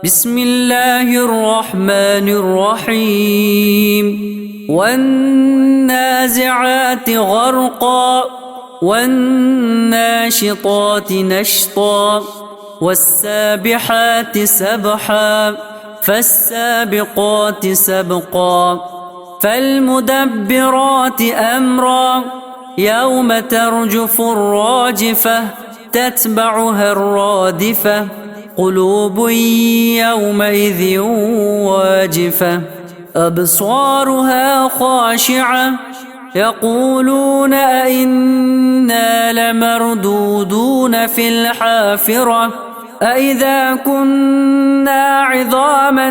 بسم الله الرحمن الرحيم والنازعات غرقا والناشطات نشطا والسابحات سبحا فالسابقات سبقا فالمدبرات أمرا يوم ترجف الراجفة تتبعها الرادفة قلوب يومئذ واجفة أبصارها خاشعة يقولون أئنا لمردودون في الحافرة أئذا كنا عظاما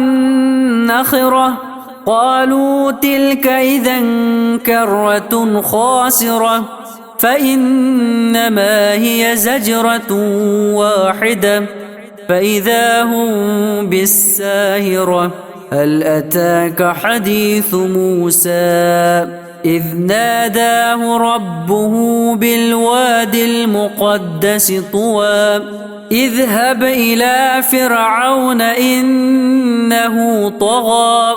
نخرة قالوا تلك إذا كرة خاسرة فإنما هي زجرة واحدة فإذا هم بالساهرة هل أتاك حديث موسى إذ ناداه ربه بالواد المقدس طوى اذهب إلى فرعون إنه طغى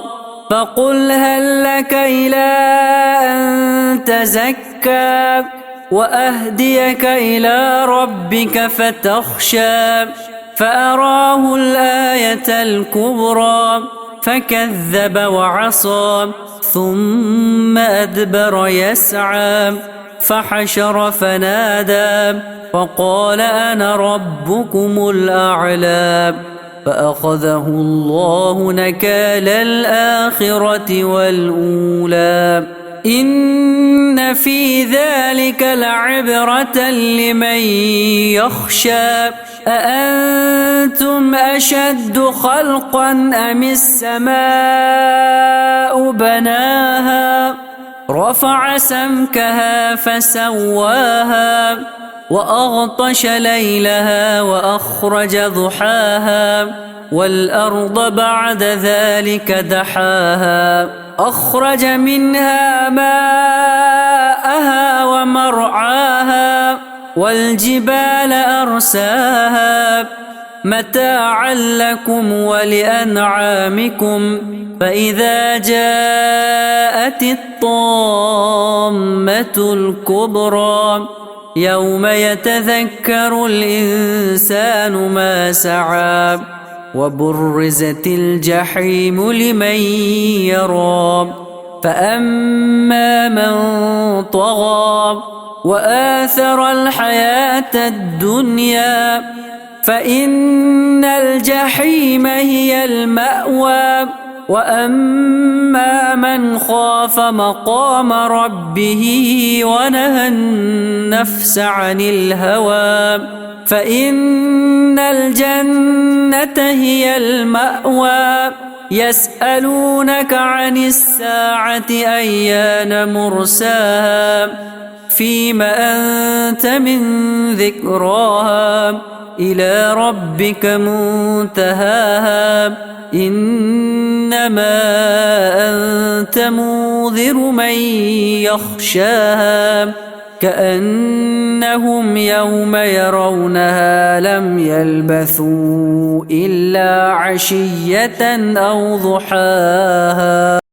فقل هل لك إلى أن تزكى وأهديك إلى ربك فتخشى فأراه الآية الكبرى فكذب وعصى ثم أدبر يسعى فحشر فنادى فقال أنا ربكم الأعلى فأخذه الله نكال الآخرة والأولى إن في ذلك لعبرة لمن يخشى أأنتم أشد خلقا أم السماء بناها رفع سمكها فسواها وأغطش ليلها وأخرج ضحاها والأرض بعد ذلك دحاها أخرج منها ماءها ومرعاها والجبال أرساها متاعا لكم ولأنعامكم فإذا جاءت الطامة الكبرى يوم يتذكر الإنسان ما سعى وبرزت الجحيم لمن يرى فأما من طغى وآثر الحياة الدنيا فإن الجحيم هي المأوى وأما من خاف مقام ربه ونهى النفس عن الهوى فإن الجنة هي المأوى يسألونك عن الساعة أيان مرساها فيم أنت من ذكراها إلى ربك منتهاها إنما أنت منذر من يخشاها كأنهم يوم يرونها لم يلبثوا إلا عشية أو ضحاها.